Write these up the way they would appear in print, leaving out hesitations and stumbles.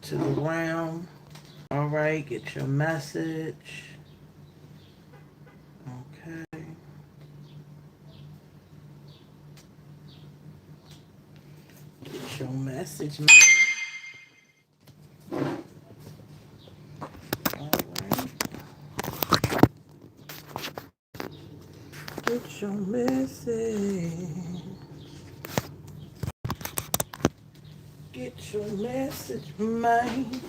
to the realm. All right, get your message. Okay. Get your message, man. All right. Get your message. Get your message, man.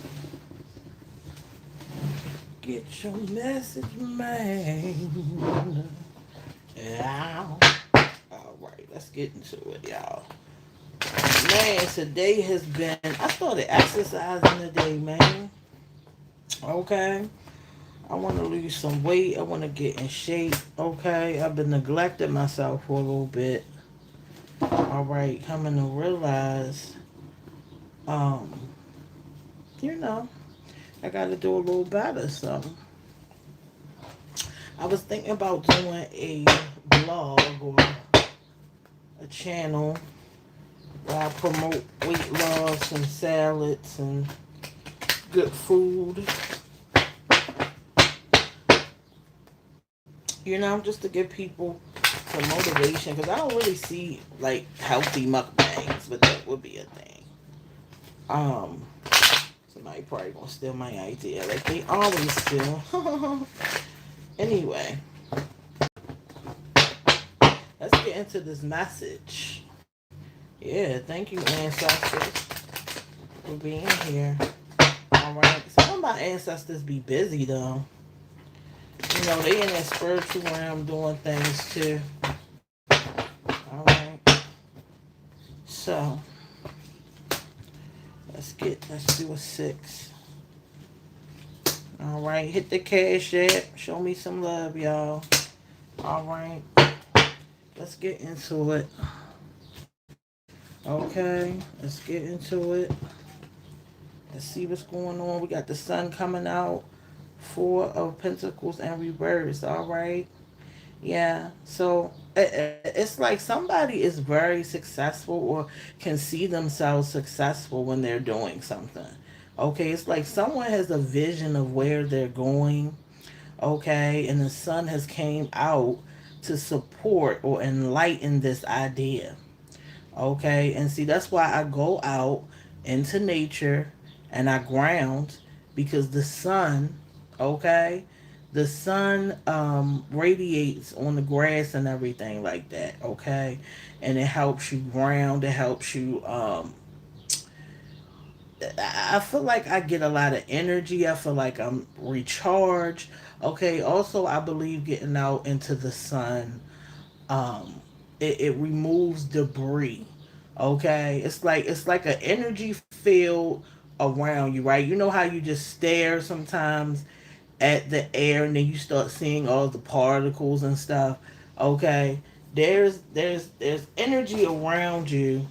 Get your message, man. Yeah. All right, let's get into it, y'all. Man, today has been. I started exercising today, man. Okay. I want to lose some weight. I want to get in shape. Okay. I've been neglecting myself for a little bit. All right. Coming to realize, um, you know, I got to do a little better. So I was thinking about doing a blog or a channel where I promote weight loss and salads and good food. Just to give people some motivation because I don't really see like healthy mukbangs, but that would be a thing. Um, Somebody probably gonna steal my idea, like they always steal. Anyway, let's get into this message. Yeah, thank you, ancestors, for being here. All right, some of my ancestors be busy though. They in that spiritual realm doing things too. All right, so let's do a 6. All right, hit the cash app. Show me some love, y'all. All right, let's get into it. Okay, let's get into it. Let's see what's going on. We got the sun coming out. 4 of Pentacles and reverse. All right. Yeah. So it's like somebody is very successful or can see themselves successful when they're doing something. Okay. It's like someone has a vision of where they're going. Okay. And the sun has came out to support or enlighten this idea. Okay. And see, that's why I go out into nature and I ground because the sun, okay, the sun radiates on the grass and everything like that. Okay. And it helps you ground. It helps you. I feel like I get a lot of energy. I feel like I'm recharged. Okay. Also, I believe getting out into the sun um it removes debris. Okay, it's like an energy field around you, right? You know how you just stare sometimes at the air and then you start seeing all the particles and stuff. Okay, there's energy around you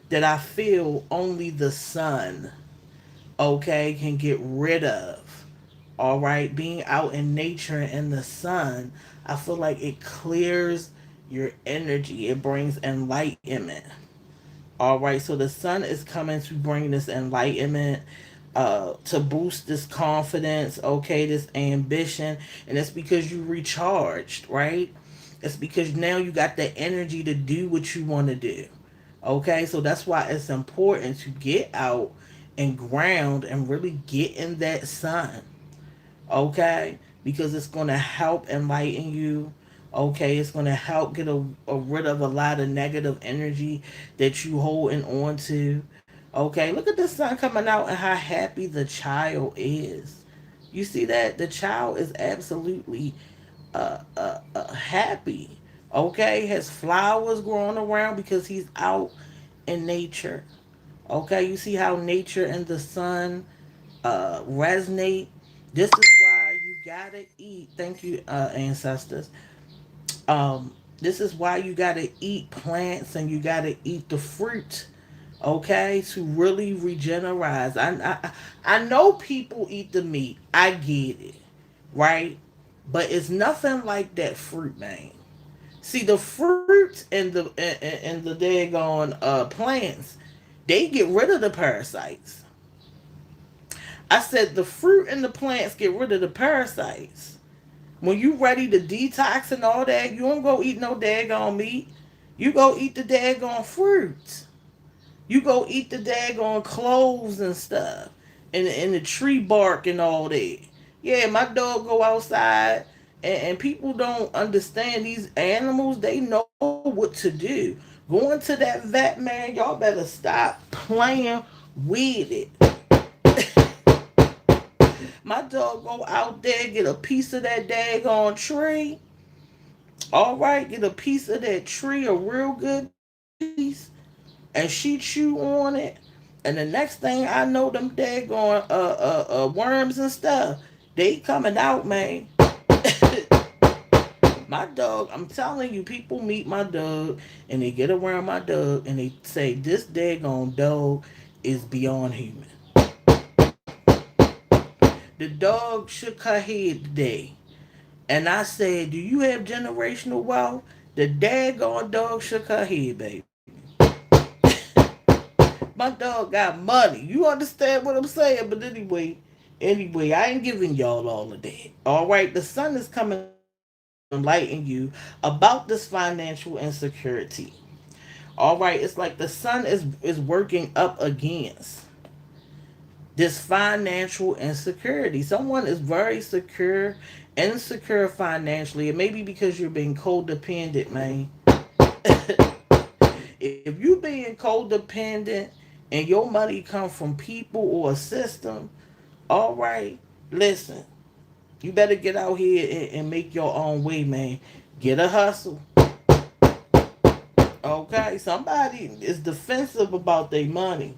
that I feel only the sun, okay, can get rid of. All right, being out in nature and in the sun, I feel like it clears your energy. It brings enlightenment. All right, so the sun is coming to bring this enlightenment, to boost this confidence, okay, this ambition, and it's because you recharged, right? It's because now you got the energy to do what you want to do. Okay, so that's why it's important to get out and ground and really get in that sun. Okay, because it's going to help enlighten you. Okay, it's going to help get rid of a lot of negative energy that you holding on to. Okay, look at the sun coming out and how happy the child is. You see that the child is absolutely happy. Okay, has flowers growing around because he's out in nature. Okay, you see how nature and the sun resonate. This is why you gotta eat. Thank you, ancestors. This is why you gotta eat plants and you gotta eat the fruit. Okay, to really regenerate. I know people eat the meat. I get it, right? But it's nothing like that fruit, man. See the fruit and the daggone plants, they get rid of the parasites. I said the fruit and the plants get rid of the parasites. When you ready to detox and all that, you don't go eat no daggone meat. You go eat the daggone fruit. You go eat the daggone cloves and stuff. And the tree bark and all that. Yeah, my dog go outside and people don't understand these animals. They know what to do. Going to that vet, man, y'all better stop playing with it. My dog go out there, get a piece of that daggone tree. All right, get a piece of that tree, a real good piece, and she chew on it. And the next thing I know, them daggone worms and stuff, they coming out, man. My dog, I'm telling you, people meet my dog and they get around my dog and they say, this daggone dog is beyond human. The dog shook her head today. And I said, do you have generational wealth? The daggone dog shook her head, baby. My dog got money. You understand what I'm saying? But anyway, I ain't giving y'all all of that. All right, the sun is coming out to enlighten you about this financial insecurity. All right, it's like the sun is working up against this financial insecurity. Someone is very secure, insecure financially. It may be because you're being codependent, man. If you being codependent and your money come from people or a system, all right, listen, you better get out here and make your own way, man. Get a hustle. Okay, somebody is defensive about their money.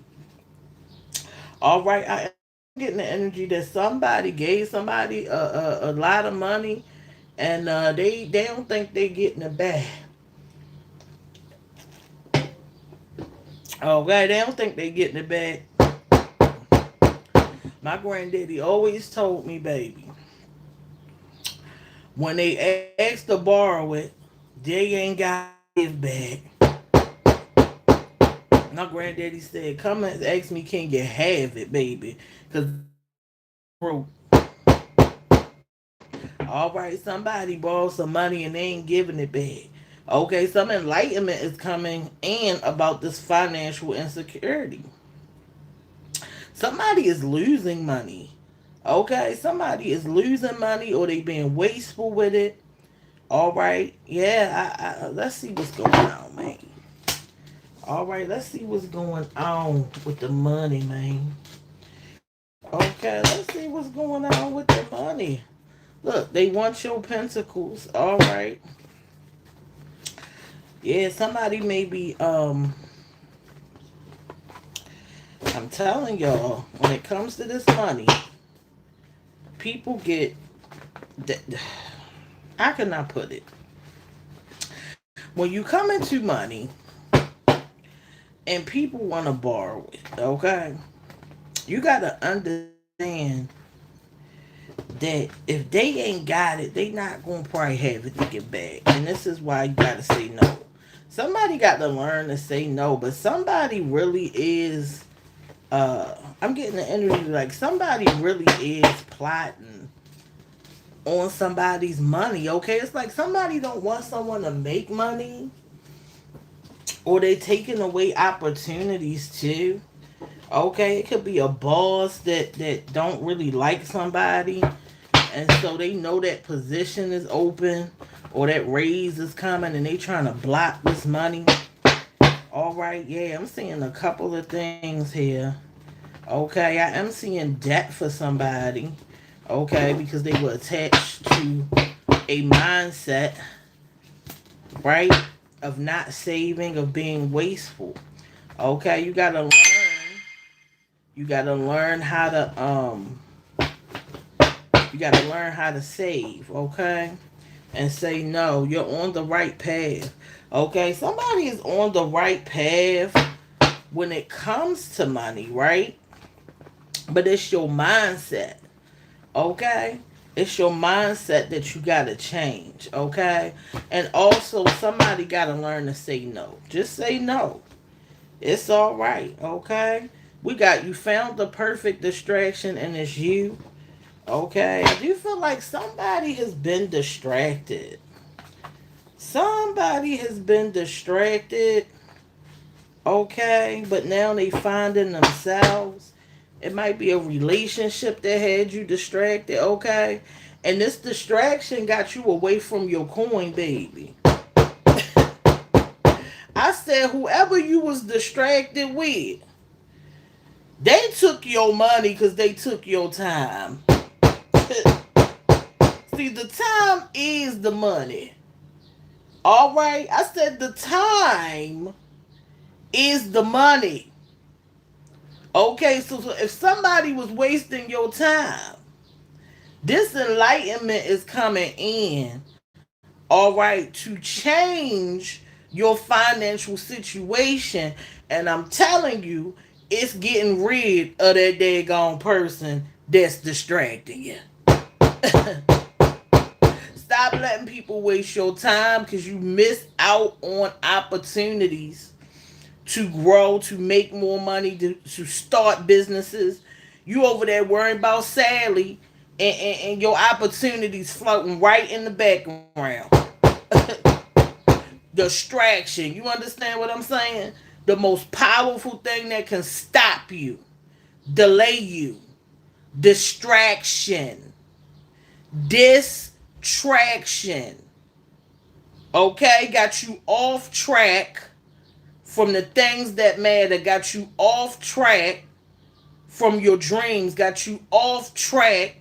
All right, I am getting the energy that somebody gave somebody a lot of money, and they don't think they getting it back. Okay, they don't think they getting it back. My granddaddy always told me, baby, when they ask to borrow it, they ain't got to give back. My granddaddy said, come and ask me, can you have it, baby? Because they broke. All right, somebody borrowed some money and they ain't giving it back. Okay, some enlightenment is coming in about this financial insecurity. Somebody is losing money. Okay, somebody is losing money or they being wasteful with it. All right, yeah, let's see what's going on, man. All right, let's see what's going on with the money, man. Okay, let's see what's going on with the money. Look, they want your pentacles. All right. Yeah, somebody may be I'm telling y'all, when it comes to this money, people get I cannot put it. When you come into money and people want to borrow it, okay? You got to understand that if they ain't got it, they not going to probably have it to get back. And this is why you got to say no. Somebody got to learn to say no, but somebody really is I'm getting the energy like somebody really is plotting on somebody's money, okay? It's like somebody don't want someone to make money or they taking away opportunities too. Okay, it could be a boss that don't really like somebody and so they know that position is open or that raise is coming and they trying to block this money. All right, yeah, I'm seeing a couple of things here. Okay, I am seeing debt for somebody. Okay, because they were attached to a mindset, right, of not saving, of being wasteful. Okay, you gotta learn. You gotta learn how to You gotta learn how to save. Okay, and say no. You're on the right path. Okay, somebody is on the right path when it comes to money, right? But it's your mindset. Okay? It's your mindset that you gotta change, okay? And also, somebody gotta learn to say no. Just say no. It's all right, okay? We got you found the perfect distraction and it's you. Okay. I do feel like somebody has been distracted. Somebody has been distracted. Okay. But now they finding themselves. It might be a relationship that had you distracted. Okay. And this distraction got you away from your coin, baby. I said, whoever you was distracted with, they took your money because they took your time. See, the time is the money. All right? I said the time is the money. Okay, so if somebody was wasting your time, this enlightenment is coming in, all right, to change your financial situation. And I'm telling you, it's getting rid of that daggone person that's distracting you. Stop letting people waste your time because you miss out on opportunities to grow, to make more money, to start businesses. You over there worrying about Sally and your opportunities floating right in the background. Distraction. You understand what I'm saying? The most powerful thing that can stop you, delay you, distraction, distraction. Okay? Got you off track from the things that matter, got you off track from your dreams, got you off track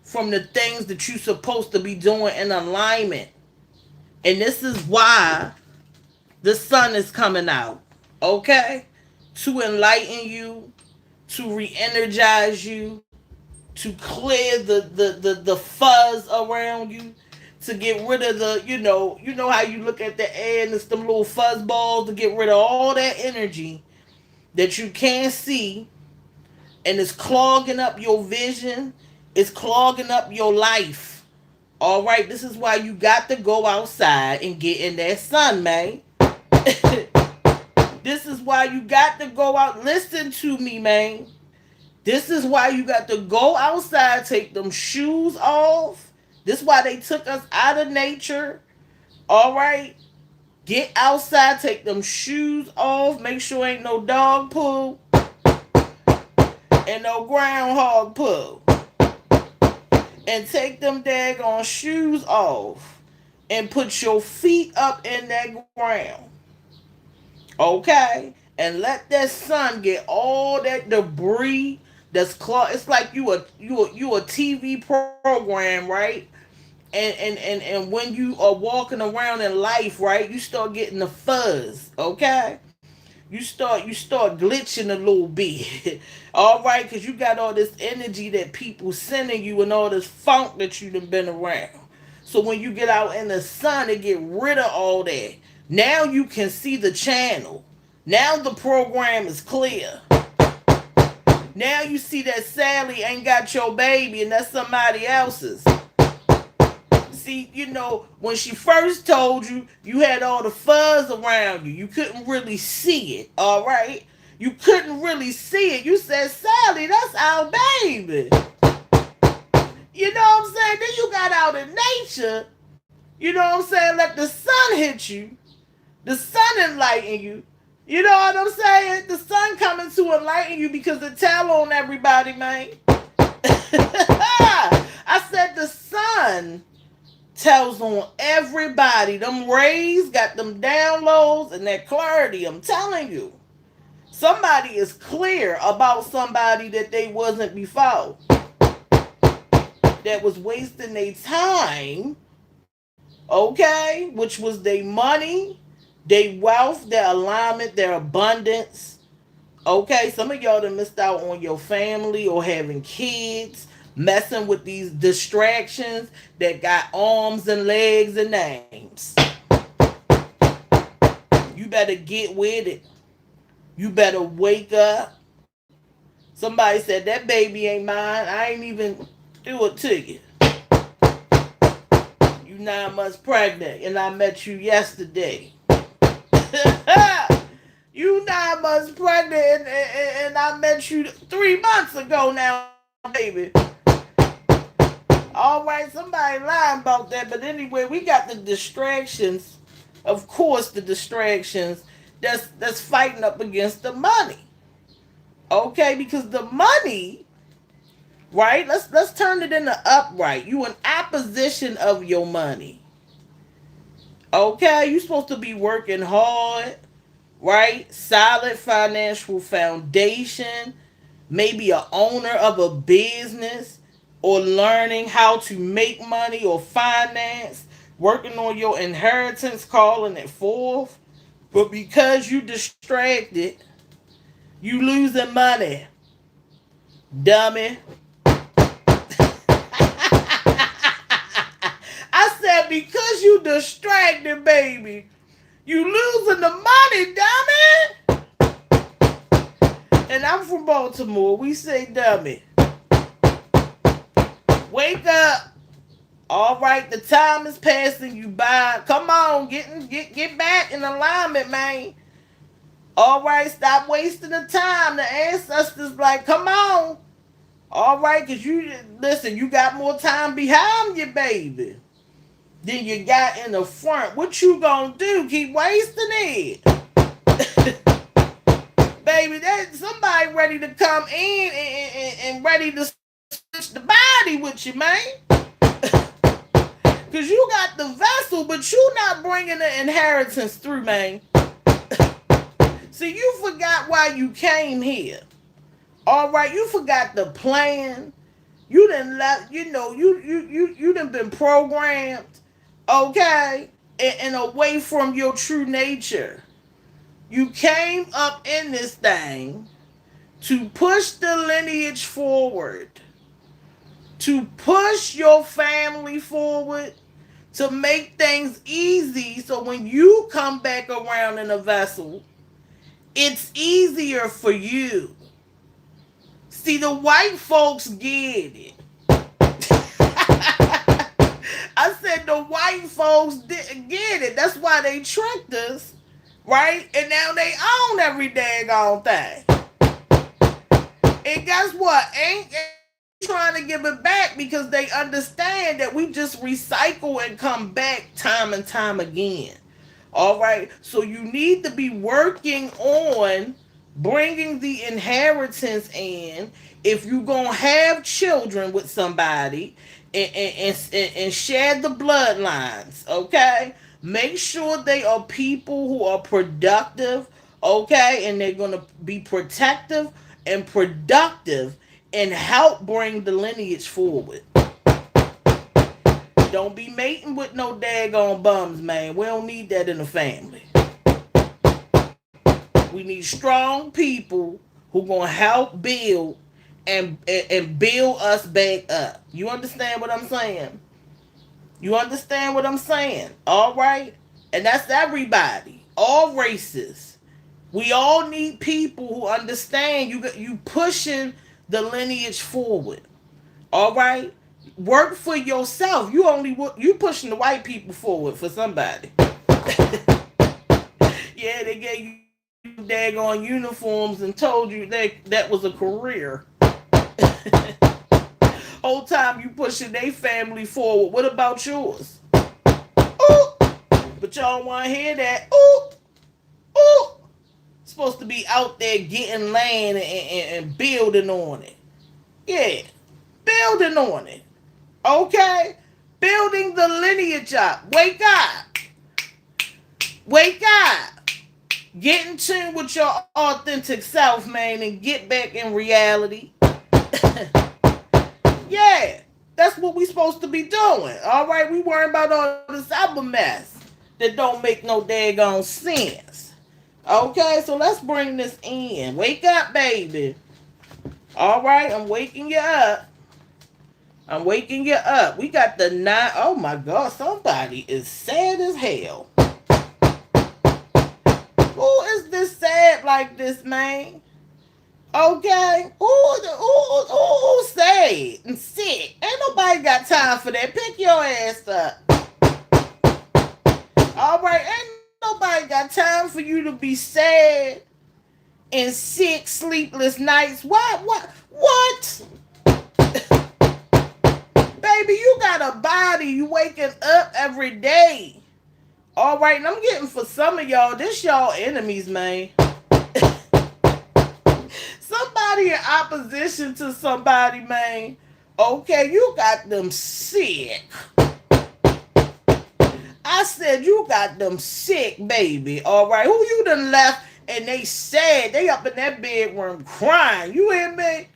from the things that you're supposed to be doing in alignment. And this is why the sun is coming out, okay? To enlighten you, to re-energize you, to clear the fuzz around you, to get rid of the, you know how you look at the air and it's them little fuzz balls, to get rid of all that energy that you can't see, and it's clogging up your vision, it's clogging up your life. All right, this is why you got to go outside and get in that sun, man. This is why you got to go out. Listen to me, man. This is why you got to go outside, take them shoes off. This is why they took us out of nature. All right? Get outside, take them shoes off. Make sure ain't no dog poo and no groundhog poo. And take them daggone shoes off. And put your feet up in that ground. Okay? And let that sun get all that debris that's clogged. It's like you a TV program, right? And when you are walking around in life, right, you start getting the fuzz, okay? You start glitching a little bit. All right, because you got all this energy that people sending you and all this funk that you done been around. So when you get out in the sun, it get rid of all that. Now you can see the channel. Now the program is clear. Now you see that Sally ain't got your baby and that's somebody else's. See, when she first told you, you had all the fuzz around you. You couldn't really see it, all right? You couldn't really see it. You said, Sally, that's our baby. You know what I'm saying? Then you got out in nature. You know what I'm saying? Let the sun hit you. The sun enlighten you. You know what I'm saying? The sun coming to enlighten you because it tell on everybody, man. I said the sun tells on everybody. Them rays got them downloads and that clarity. I'm telling you. Somebody is clear about somebody that they wasn't before. That was wasting their time. Okay? Which was their money, their wealth, their alignment, their abundance. Okay? Some of y'all done missed out on your family or having kids, messing with these distractions that got arms and legs and names. You better get with it. You better wake up. Somebody said, that baby ain't mine. I ain't even do it to you. You 9 months pregnant and I met you yesterday. You 9 months pregnant, and I met you 3 months ago now, baby. All right, somebody lying about that, but anyway, we got the distractions. Of course, the distractions that's fighting up against the money. Okay, because the money, right? Let's turn it into upright. You in opposition of your money. Okay, you supposed to be working hard, right? Solid financial foundation, maybe a owner of a business, or learning how to make money or finance, working on your inheritance, calling it forth. But because you distracted, you losing money, dummy. I said because you distracted, baby, you losing the money, dummy. And I'm from Baltimore. We say dummy. Wake up. All right, the time is passing you by. Come on, get back in alignment, man. All right, stop wasting the time. The ancestors like, come on. All right, because you, listen, you got more time behind you, baby, than you got in the front. What you gonna do? Keep wasting it? Baby, that somebody ready to come in and ready to switch the body with you, man. Because you got the vessel, but you not bringing the inheritance through, man. See, you forgot why you came here. All right, you forgot the plan. You didn't let, you done been programmed, okay, and away from your true nature. You came up in this thing to push the lineage forward, to push your family forward, to make things easy so when you come back around in a vessel, it's easier for you. See, the white folks get it. I said the white folks didn't get it. That's why they tricked us, right? And now they own every daggone thing. And guess what? Ain't trying to give it back because they understand that we just recycle and come back time and time again. All right. So you need to be working on bringing the inheritance in if you're going to have children with somebody and share the bloodlines. Okay. Make sure they are people who are productive. Okay. And they're going to be protective and productive and help bring the lineage forward. Don't be mating with no daggone bums, man. We don't need that in the family. We need strong people who gonna help build and build us back up. You understand what I'm saying? You understand what I'm saying? All right? And that's everybody. All races. We all need people who understand you pushing the lineage forward. All right? Work for yourself. You pushing the white people forward for somebody. Yeah, they gave you daggone uniforms and told you that was a career. Whole time you pushing their family forward. What about yours? Ooh, but y'all want to hear that? Ooh, ooh. Supposed to be out there getting land and building on it. Yeah, building on it. Okay? Building the lineage up. Wake up. Wake up. Get in tune with your authentic self, man, and get back in reality. Yeah, that's what we supposed to be doing. All right, we worrying about all this other mess that don't make no daggone sense. Okay, so let's bring this in. Wake up, baby. All right, I'm waking you up. I'm waking you up. We got the 9. Oh my God, somebody is sad as hell. Who is this sad like this, man? Okay? Who sad and sick? Ain't nobody got time for that. Pick your ass up. All right, ain't nobody got time for you to be sad and 6 sleepless nights. What? Baby, you got a body. You waking up every day. All right, and I'm getting for some of y'all, this y'all enemies, man. Somebody in opposition to somebody, man. Okay, you got them sick. I said you got them sick, baby. All right, who you done left and they sad. They up in that bedroom crying. You hear me?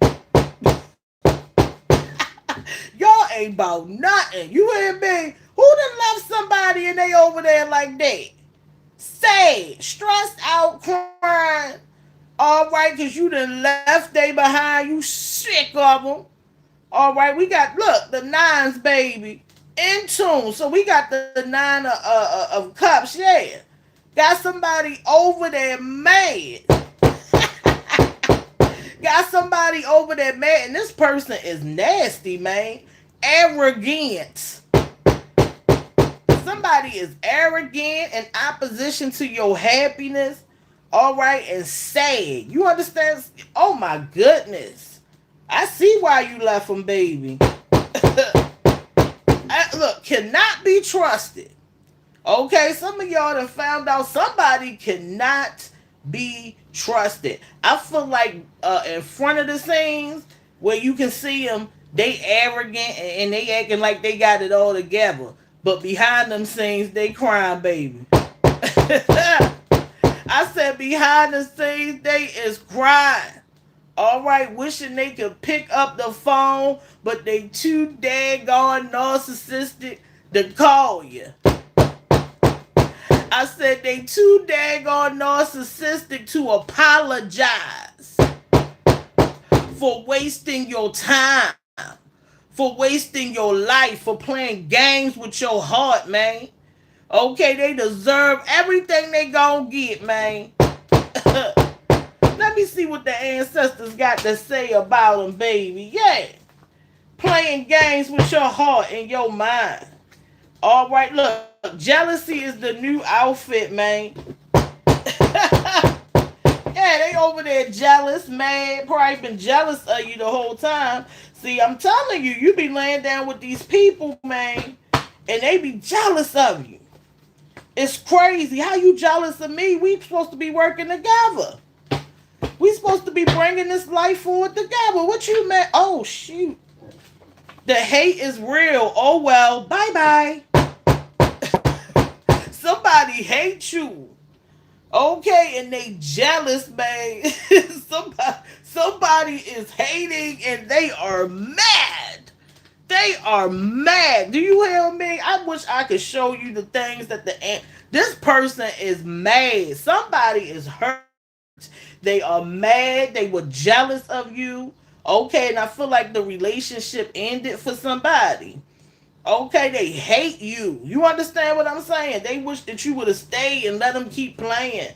Y'all ain't about nothing. You hear me? Who done left somebody and they over there like that? Sad, stressed out, crying. All right, because you done left they behind. You sick of them. All right, we got, look, the nines, baby, in tune. So we got the nine of cups, yeah. Got somebody over there mad. Got somebody over there mad, and this person is nasty, man. Arrogant. Somebody is arrogant in opposition to your happiness. All right, and sad. You understand? Oh my goodness. I see why you left him, baby. Look, cannot be trusted. Okay, some of y'all done found out somebody cannot be trusted. I feel like in front of the scenes where you can see them, they arrogant and they acting like they got it all together. But behind them scenes, they crying, baby. I said behind the scenes, they is crying. All right, wishing they could pick up the phone, but they too daggone narcissistic to call you. I said they too daggone narcissistic to apologize for wasting your time, for wasting your life, for playing games with your heart, man. Okay, they deserve everything they gonna get, man. Let me see what the ancestors got to say about them, baby. Yeah. Playing games with your heart and your mind. All right, look, jealousy is the new outfit, man. Yeah, they over there jealous, mad, probably been jealous of you the whole time. See, I'm telling you, you be laying down with these people, man, and they be jealous of you. It's crazy. How you jealous of me? We supposed to be working together. We supposed to be bringing this life forward together. What you meant? Oh, shoot. The hate is real. Oh, well. Bye-bye. Somebody hates you. Okay, and they jealous, man. somebody is hating and they are mad. They are mad. Do you hear me? I wish I could show you the things that this person is mad. Somebody is hurt. They are mad. They were jealous of you. Okay, and I feel like the relationship ended for somebody. Okay, they hate you. You understand what I'm saying? They wish that you would have stayed and let them keep playing.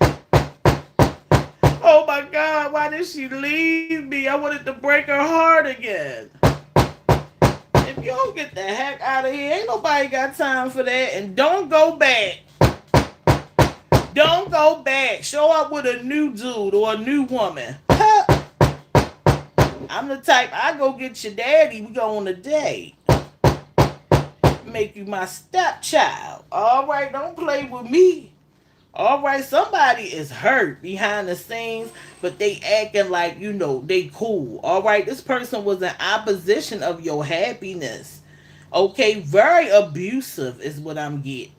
Oh my God, why did she leave me? I wanted to break her heart again. If you don't get the heck out of here, ain't nobody got time for that. And don't go back. Don't go back. Show up with a new dude or a new woman. I'm the type, I go get your daddy, we go on a date. Make you my stepchild. All right, don't play with me. All right, somebody is hurt behind the scenes, but they acting like, they cool. All right, this person was in opposition of your happiness. Okay, very abusive is what I'm getting.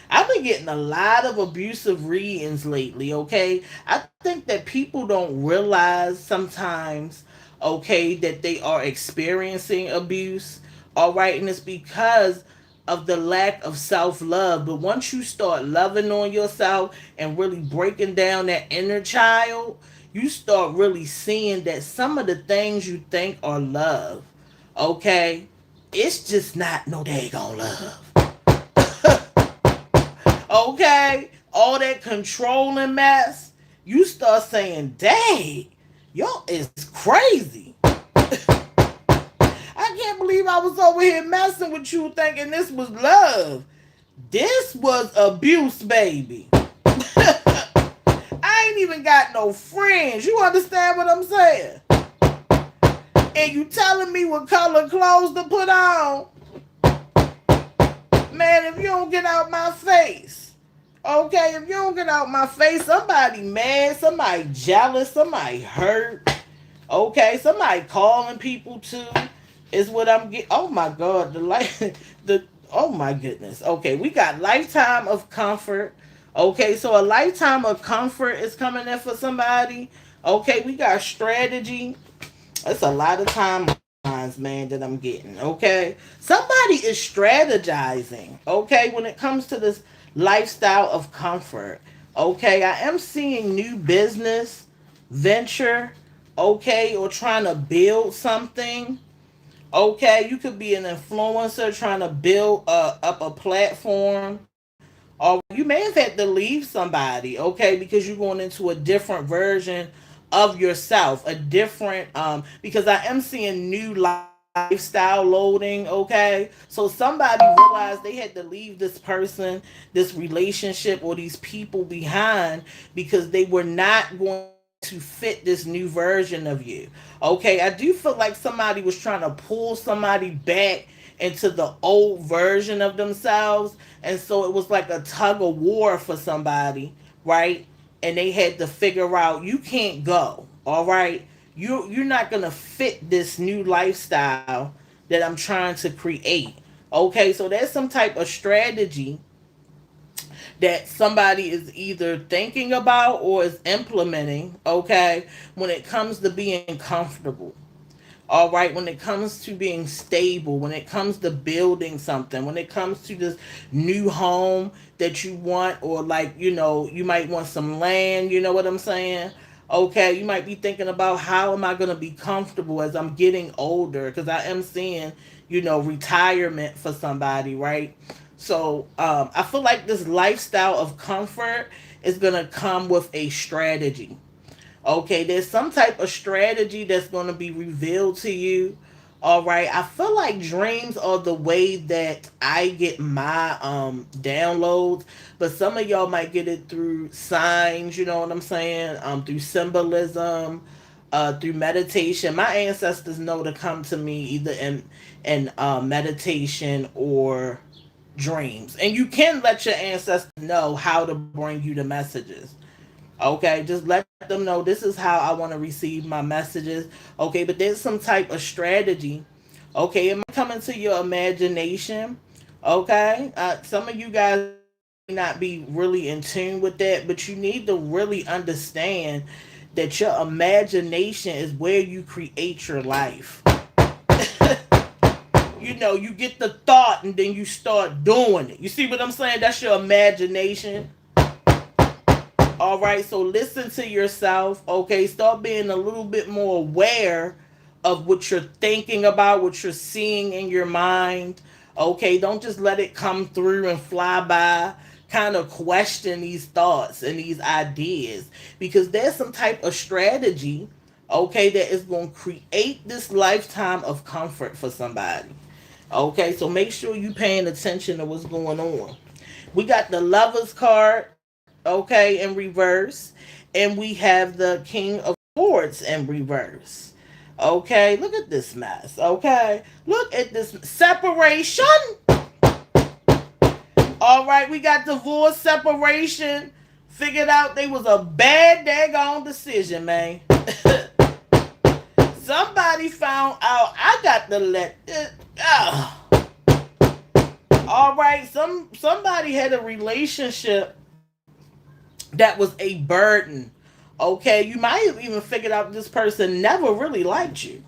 I've been getting a lot of abusive readings lately, okay? I think that people don't realize sometimes, okay, that they are experiencing abuse, all right? And it's because of the lack of self love. But once you start loving on yourself and really breaking down that inner child, you start really seeing that some of the things you think are love, okay, it's just not no daggone love. Okay? All that controlling mess, you start saying, dang, y'all is crazy. I can't believe I was over here messing with you thinking this was love. This was abuse, baby. I I ain't even got no friends. You understand what I'm saying? And you telling me what color clothes to put on? Man, if you don't get out my face. Okay, if you don't get out my face, somebody mad, somebody jealous, somebody hurt. Okay, somebody calling people too is what I'm getting. Oh my God, the light, the oh my goodness. Okay, we got lifetime of comfort. Okay, so a lifetime of comfort is coming in for somebody. Okay, we got strategy. That's a lot of timelines, man, that I'm getting. Okay, somebody is strategizing. Okay, when it comes to this lifestyle of comfort. Okay, I am seeing new business venture. Okay, or trying to build something. Okay, you could be an influencer trying to build up a platform, or you may have had to leave somebody, okay, because you're going into a different version of yourself, a different because I am seeing new lifestyle loading, okay? So somebody realized they had to leave this person, this relationship, or these people behind because they were not going to fit this new version of you. Okay, I do feel like somebody was trying to pull somebody back into the old version of themselves, and so it was like a tug of war for somebody, right? And they had to figure out, you can't go, all right? You're not gonna fit this new lifestyle that I'm trying to create. Okay, so there's some type of strategy that somebody is either thinking about or is implementing, okay, when it comes to being comfortable. All right, when it comes to being stable, when it comes to building something, when it comes to this new home that you want, or like, you might want some land, you know what I'm saying? Okay, you might be thinking about, how am I going to be comfortable as I'm getting older? Because I am seeing, retirement for somebody, right? So I feel like this lifestyle of comfort is going to come with a strategy. Okay, there's some type of strategy that's going to be revealed to you. All right, I feel like dreams are the way that I get my downloads, but some of y'all might get it through signs, you know what I'm saying? Through symbolism, through meditation. My ancestors know to come to me either in meditation or dreams. And you can let your ancestors know how to bring you the messages. Okay, just let them know, this is how I want to receive my messages. Okay, but there's some type of strategy. Okay, it might come into your imagination. Okay, some of you guys may not be really in tune with that, but you need to really understand that your imagination is where you create your life. You get the thought and then you start doing it. You see what I'm saying? That's your imagination. All right, so listen to yourself. Okay, start being a little bit more aware of what you're thinking about, what you're seeing in your mind. Okay, don't just let it come through and fly by. Kind of question these thoughts and these ideas, because there's some type of strategy, okay, that is going to create this lifetime of comfort for somebody. Okay, so make sure you paying attention to what's going on. We got the Lovers card, okay, in reverse, and we have the King of Swords in reverse. Okay, look at this mess. Okay, look at this separation. All right, we got divorce, separation. Figured out they was a bad daggone decision, man. Somebody found out. I got to let it. All right, somebody had a relationship that was a burden. Okay, you might have even figured out this person never really liked you.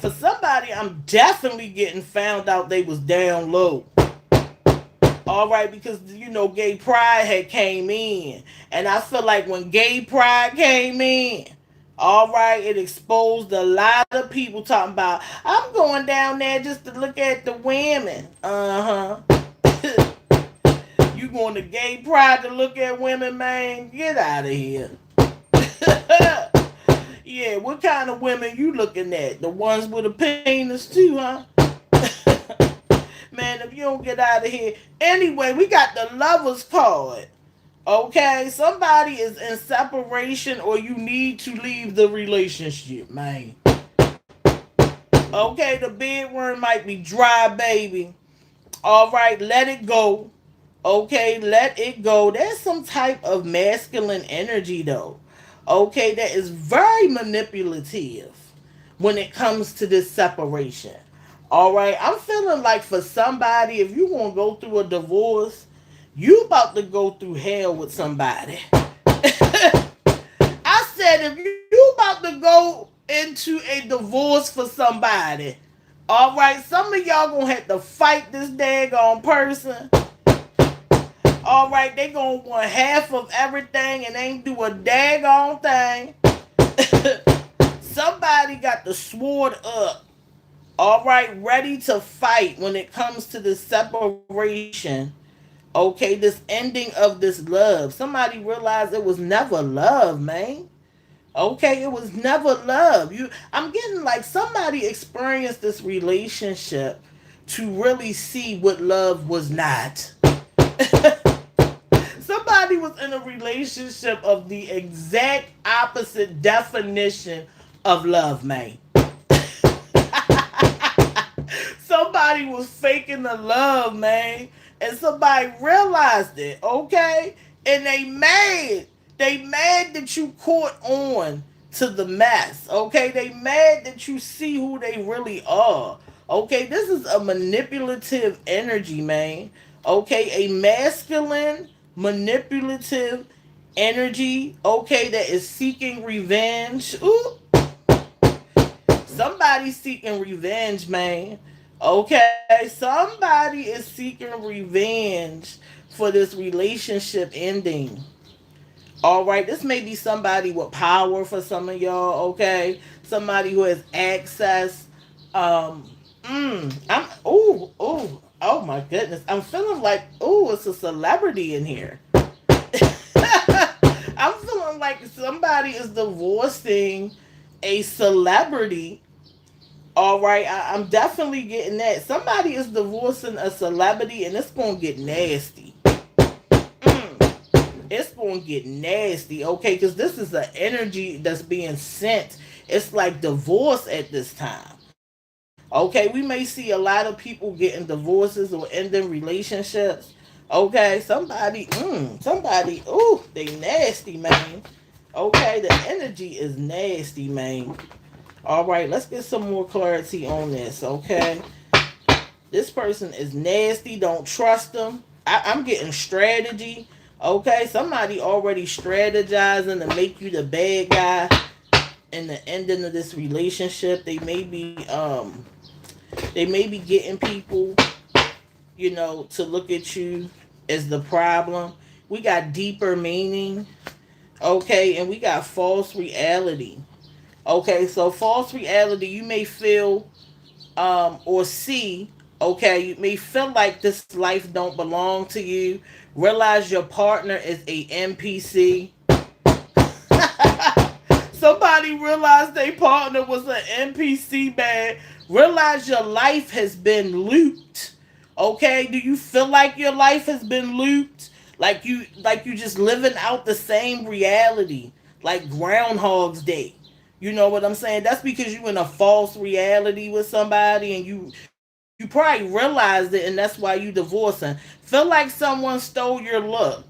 For somebody, I'm definitely getting found out they was down low. All right, because gay pride had came in, and I feel like when gay pride came in, all right, it exposed a lot of people talking about, I'm going down there just to look at the women. You going to gay pride to look at women, man? Get out of here. Yeah, what kind of women you looking at? The ones with a penis too, huh? Man, if you don't get out of here. Anyway, we got the Lovers card. Okay, somebody is in separation or you need to leave the relationship, man. Okay, the bedroom might be dry, baby. All right, let it go. Okay, let it go. There's some type of masculine energy, though. Okay, that is very manipulative when it comes to this separation. All right, I'm feeling like for somebody, if you want to go through a divorce, you about to go through hell with somebody. I said, if you about to go into a divorce for somebody, all right, some of y'all gonna have to fight this daggone person. All right, they gonna want half of everything and ain't do a daggone thing. Somebody got the sword up. All right, ready to fight when it comes to this separation. Okay, this ending of this love. Somebody realized it was never love, man. Okay, it was never love. I'm getting like somebody experienced this relationship to really see what love was not. Somebody was in a relationship of the exact opposite definition of love, man. Somebody was faking the love, man. And somebody realized it, okay? And they mad. They mad that you caught on to the mess, okay? They mad that you see who they really are. Okay, this is a manipulative energy, man. Okay, a masculine, manipulative energy, okay, that is seeking revenge. Ooh, somebody seeking revenge, man. Okay, somebody is seeking revenge for this relationship ending. All right, this may be somebody with power for some of y'all. Okay, somebody who has access. I'm oh my goodness, I'm feeling like it's a celebrity in here. I'm feeling like somebody is divorcing a celebrity. All right, I'm definitely getting that. Somebody is divorcing a celebrity, and it's gonna get nasty. It's gonna get nasty, okay? Because this is an energy that's being sent. It's like divorce at this time. Okay, we may see a lot of people getting divorces or ending relationships. Okay, somebody, ooh, they nasty, man. Okay, the energy is nasty, man. All right, let's get some more clarity on this, okay? This person is nasty. Don't trust them. I'm getting strategy. Okay, somebody already strategizing to make you the bad guy in the ending of this relationship. They may be getting people, to look at you as the problem. We got deeper meaning. Okay, and we got false reality. Okay, so false reality, you may feel or see, okay, you may feel like this life don't belong to you. Realize your partner is a NPC. Somebody realized their partner was an NPC, man. Realize your life has been looped. Okay, do you feel like your life has been looped? Like you just living out the same reality, like Groundhog's Day. You know what I'm saying? That's because you in a false reality with somebody, and you probably realized it, and that's why you divorcing. Feel like someone stole your look.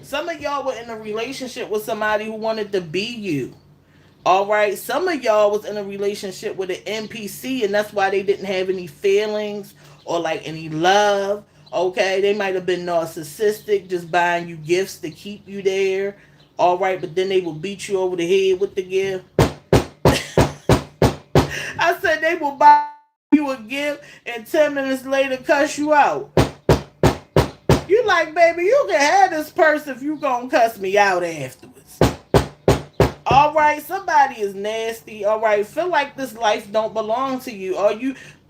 Some of y'all were in a relationship with somebody who wanted to be you. All right. Some of y'all was in a relationship with an NPC, and that's why they didn't have any feelings or like any love. Okay. They might have been narcissistic, just buying you gifts to keep you there. All right. But then they will beat you over the head with the gift. I said they will buy you a gift and 10 minutes later cuss you out. You like, baby, you can have this purse if you gonna cuss me out afterwards. All right, somebody is nasty. All right, feel like this life don't belong to you.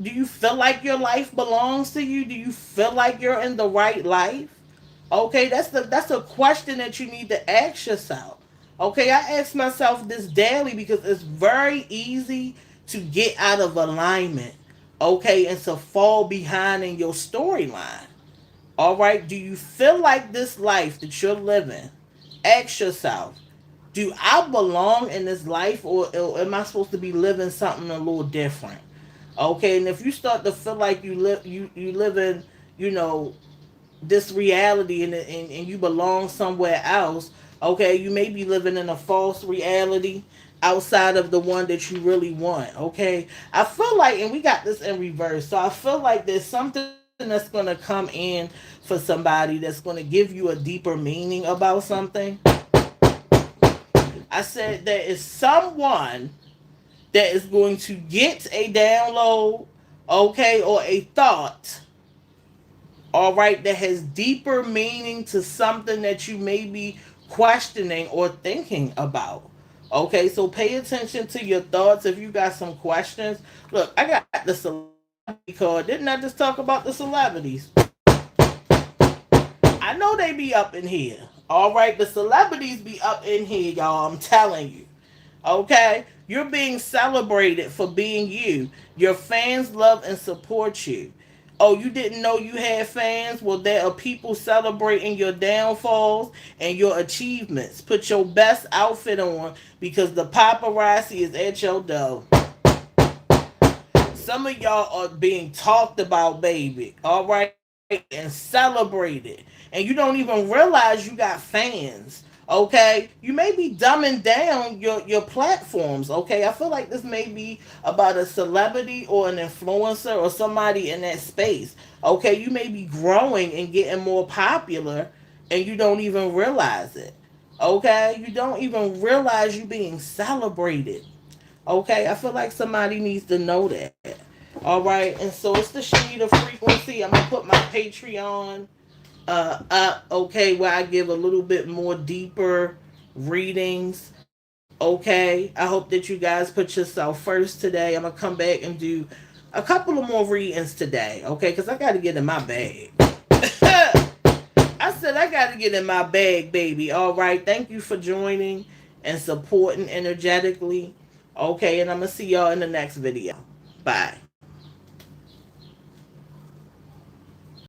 Do you feel like your life belongs to you? Do you feel like you're in the right life? Okay, that's a question that you need to ask yourself. Okay, I ask myself this daily because it's very easy to get out of alignment. Okay, and to fall behind in your storyline. All right. Do you feel like this life that you're living? Ask yourself, do I belong in this life, or am I supposed to be living something a little different? Okay. And if you start to feel like you live in, you know, this reality, and you belong somewhere else, okay, you may be living in a false reality outside of the one that you really want. Okay, I feel like, and we got this in reverse, so I feel like there's something that's going to come in for somebody that's going to give you a deeper meaning about something. I said there is someone that is going to get a download, okay, or a thought, all right, that has deeper meaning to something that you may be questioning or thinking about. Okay, so pay attention to your thoughts. If you got some questions, look, I got the celebrity card. Didn't I just talk about the celebrities? I know they be up in here. All right, the celebrities be up in here, y'all. I'm telling you. Okay? You're being celebrated for being you. Your fans love and support you. Oh, you didn't know you had fans? Well, there are people celebrating your downfalls and your achievements. Put your best outfit on because the paparazzi is at your door. Some of y'all are being talked about, baby. All right, and celebrated. And you don't even realize you got fans. Okay, you may be dumbing down your platforms. Okay, I feel like this may be about a celebrity or an influencer or somebody in that space. Okay, you may be growing and getting more popular, and you don't even realize it. Okay, you don't even realize you being celebrated. Okay, I feel like somebody needs to know that. All right, and so it's the Shenita frequency. I'm gonna put my Patreon up, okay, where I give a little bit more deeper readings. Okay, I hope that you guys put yourself first today. I'm gonna come back and do a couple of more readings today, okay, because I got to get in my bag. I said I got to get in my bag, baby. All right, thank you for joining and supporting energetically. Okay, and I'm gonna see y'all in the next video. Bye.